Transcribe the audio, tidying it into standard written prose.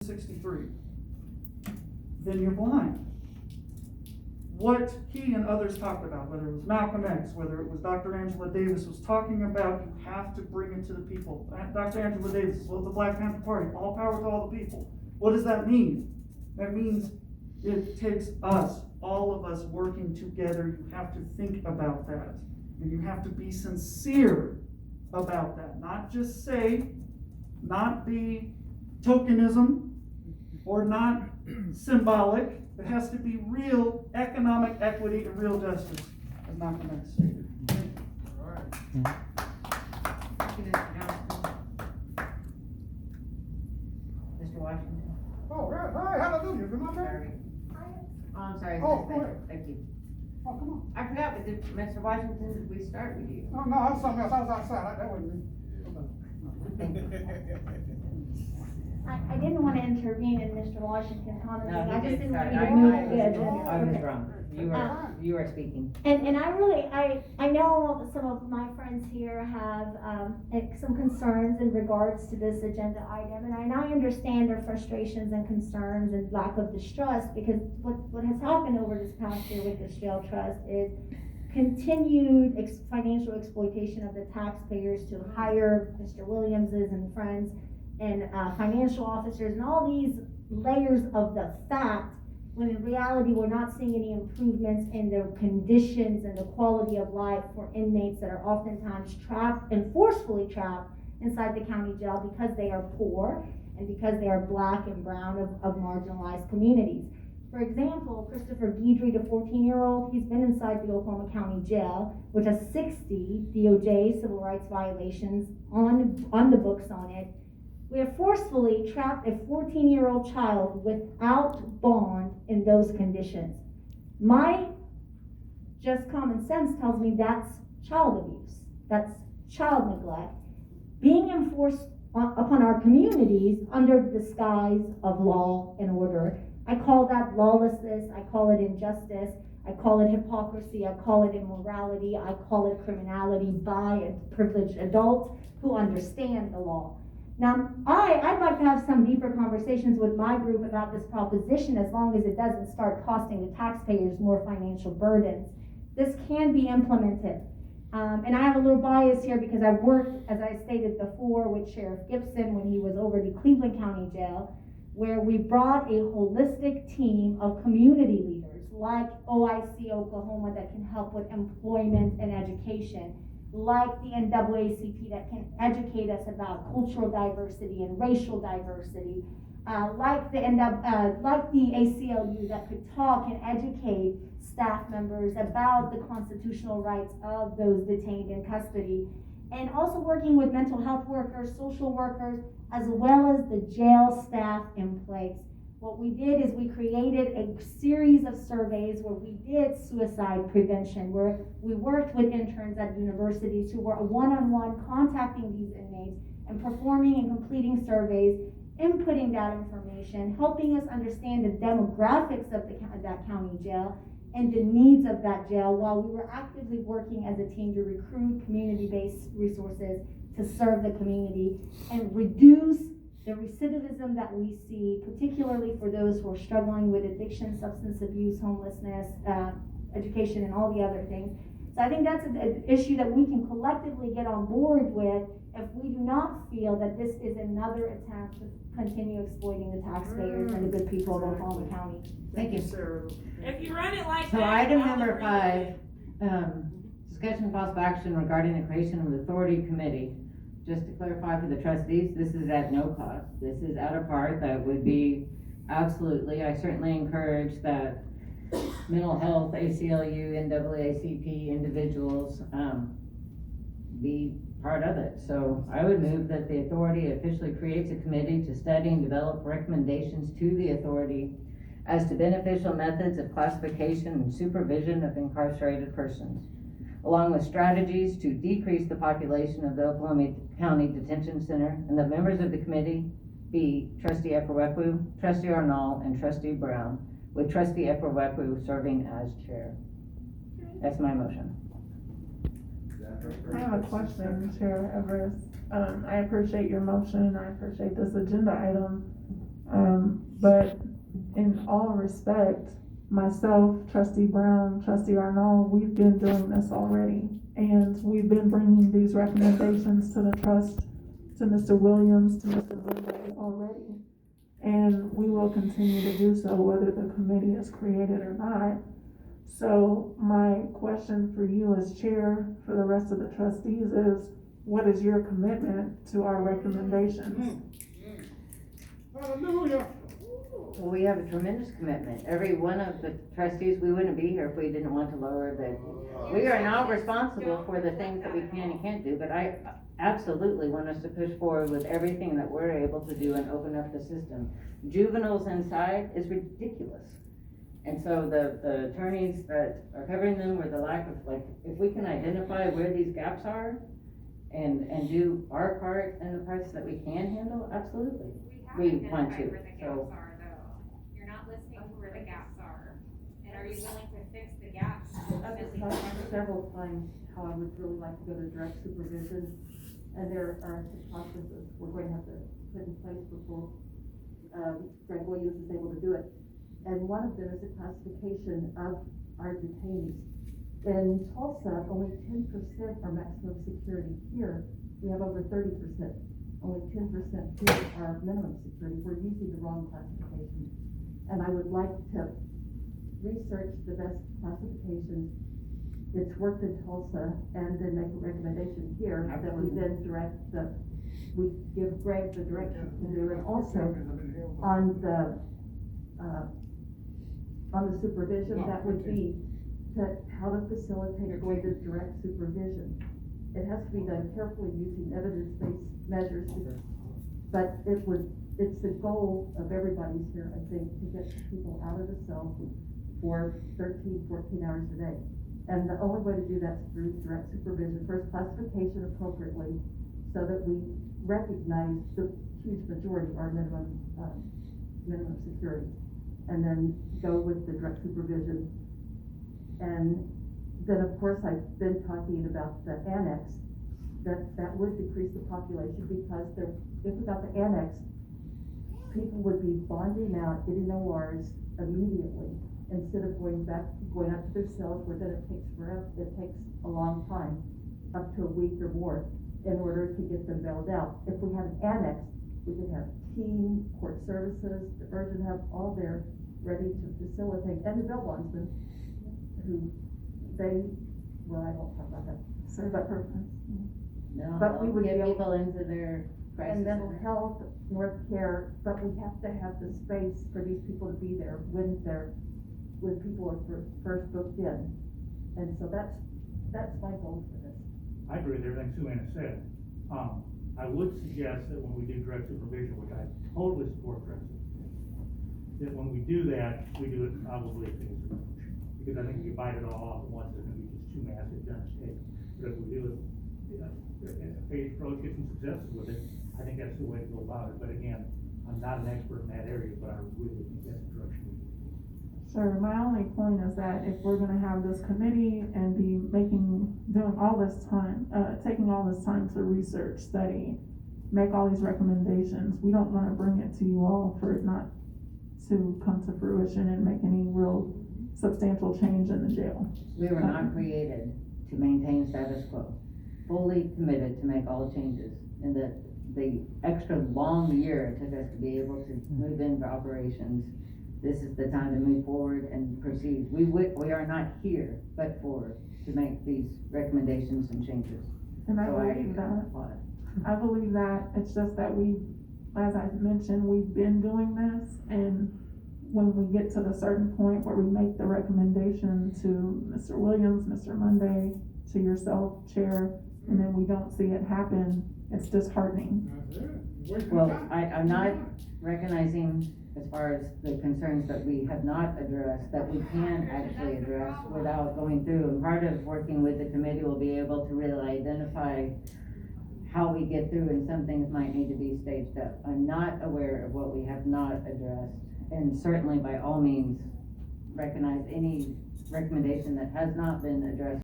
63, then you're blind. What he and others talked about, whether it was Malcolm X, whether it was Dr. Angela Davis, was talking about you have to bring it to the people. Dr. Angela Davis, well, the Black Panther Party, all power to all the people. What does that mean? That means it takes us, all of us working together. You have to think about that. And you have to be sincere about that. Not just say, not be tokenism, or not symbolic. It has to be real economic equity and real justice, as Malcolm X stated. All right. Thank you, Mr. Johnson. Mr. Washington? Oh, right. Hi, hallelujah. Is it my Sorry. turn? Oh, I'm sorry, Oh, Ms. go Baker. ahead. Thank you. Oh, come on. I forgot, but Mr. Washington, did we start with you? No, that was something else. I was outside. That wasn't me. I didn't want to intervene in Mr. Washington's comments. No, I he just did didn't want start. you to move I the was agenda. wrong. You are speaking. And I really, I know some of my friends here have some concerns in regards to this agenda item, and I understand their frustrations and concerns and lack of distrust, because what has happened over this past year with this jail trust is continued financial exploitation of the taxpayers to hire Mr. Williamses and friends and financial officers and all these layers of the fact, when in reality we're not seeing any improvements in the conditions and the quality of life for inmates that are oftentimes trapped and forcefully trapped inside the county jail because they are poor and because they are black and brown of marginalized communities. For example, Christopher Guidry, the 14-year-old, he's been inside the Oklahoma County Jail, which has 60 DOJ civil rights violations on the books on it. We have forcefully trapped a 14-year-old child without bond in those conditions. My just common sense tells me that's child abuse. That's child neglect being enforced upon our communities under the disguise of law and order. I call that lawlessness. I call it injustice. I call it hypocrisy. I call it immorality. I call it criminality by a privileged adult who understand the law. Now, I'd like to have some deeper conversations with my group about this proposition, as long as it doesn't start costing the taxpayers more financial burdens. This can be implemented. And I have a little bias here because I worked, as I stated before, with Sheriff Gibson when he was over the Cleveland County Jail, where we brought a holistic team of community leaders like OIC Oklahoma that can help with employment and education, like the NAACP that can educate us about cultural diversity and racial diversity, like the ACLU that could talk and educate staff members about the constitutional rights of those detained in custody, and also working with mental health workers, social workers, as well as the jail staff in place. What we did is we created a series of surveys where we did suicide prevention, where we worked with interns at universities who were one-on-one contacting these inmates and performing and completing surveys, inputting that information, helping us understand the demographics of that county jail and the needs of that jail, while we were actively working as a team to recruit community-based resources to serve the community and reduce the recidivism that we see, particularly for those who are struggling with addiction, substance abuse, homelessness, education, and all the other things. So I think that's an issue that we can collectively get on board with if we do not feel that this is another attempt to continue exploiting the taxpayers and the good people of Oklahoma County. Thank you. Sarah. If you run it like So that. item I'll number agree. 5, discussion of possible action regarding the creation of an authority committee. Just to clarify for the trustees, this is at no cost. This is at a part that would be absolutely, I certainly encourage that mental health, ACLU, NAACP individuals be part of it. So I would move that the authority officially creates a committee to study and develop recommendations to the authority as to beneficial methods of classification and supervision of incarcerated persons, along with strategies to decrease the population of the Oklahoma County Detention Center, and the members of the committee be Trustee Ekwerwekwu, Trustee Arnall, and Trustee Brown, with Trustee Ekwerwekwu serving as chair. That's my motion. I have a question, Chair Everest. I appreciate your motion, I appreciate this agenda item. But in all respect, myself, trustee Brown, trustee Arnold, we've been doing this already. And we've been bringing these recommendations to the trust, to Mr. Williams, to Mr. Monday already. And we will continue to do so whether the committee is created or not. So my question for you as chair for the rest of the trustees is, what is your commitment to our recommendations? Hallelujah. Well, we have a tremendous commitment. Every one of the trustees, we wouldn't be here if we didn't want to lower the, we are now responsible for the things that we can and can't do, but I absolutely want us to push forward with everything that we're able to do and open up the system. Juveniles inside is ridiculous. And so the attorneys that are covering them, or the lack of, like, if we can identify where these gaps are and do our part in the parts that we can handle, absolutely. We want to, Where the gaps so. are though. You're not listening to where the gaps are. And are you willing to fix the gaps? I've discussed several times how I would really like to go to direct supervision, and there are some processes we're going to have to put in place before, Greg Williams is able to do it. And one of them is a classification of our detainees. In Tulsa, only 10% are maximum security. Here, we have over 30%. Only 10% here are minimum security. We're using the wrong classification. And I would like to research the best classifications. It's worked in Tulsa, and then make a recommendation here that we then we give Greg the direction to do, and also on the supervision, that would be how to facilitate going to direct supervision. It has to be done carefully using evidence-based measures, but it's the goal of everybody's here, I think, to get people out of the cells for 13, 14 hours a day. And the only way to do that is through direct supervision. First, classification appropriately, so that we recognize the huge majority of our minimum security. And then go with the direct supervision. And then, of course, I've been talking about the annex, that would decrease the population, because if we got the annex, people would be bonding out, getting ORs immediately, instead of going up to their cells, where then it takes forever, it takes a long time, up to a week or more, in order to get them bailed out. If we had an annex, we could have team, court services, the urgent hub, all there, ready to facilitate, and the bail bondsmen, who I won't talk about that. Serve that purpose. No, But we would get be able- people into their crisis. And mental health, North Care, but we have to have the space for these people to be there when people are first booked in. And so that's my goal for this. I agree with everything Sue Ann said. I would suggest that when we do direct supervision, which I totally support direct supervision, that when we do that, we do it probably a phased approach. Because I think if you bite it all off at once, it's gonna be just too massive to undertake. But if we do it, a phased approach, get some successes with it, I think that's the way to go about it. But again, I'm not an expert in that area, but I really think that's the direction we need. Sure, my only point is that if we're gonna have this committee and be doing all this time, taking all this time to research, study, make all these recommendations, we don't wanna bring it to you all for it not to come to fruition and make any real substantial change in the jail. We were not created to maintain status quo, fully committed to make all the changes, and the extra long year it took us to be able to move into operations. This is the time to move forward and proceed. We are not here but to make these recommendations and changes. And I So believe that. applaud it. I believe that. It's just that as I mentioned, we've been doing this, and when we get to the certain point where we make the recommendation to Mr. Williams, Mr. Monday, to yourself, Chair, and then we don't see it happen, it's disheartening. Well, I'm not recognizing, as far as the concerns that we have not addressed, that we can actually address without going through. And part of working with the committee will be able to really identify how we get through, and some things might need to be staged up. I'm not aware of what we have not addressed, and certainly by all means recognize any recommendation that has not been addressed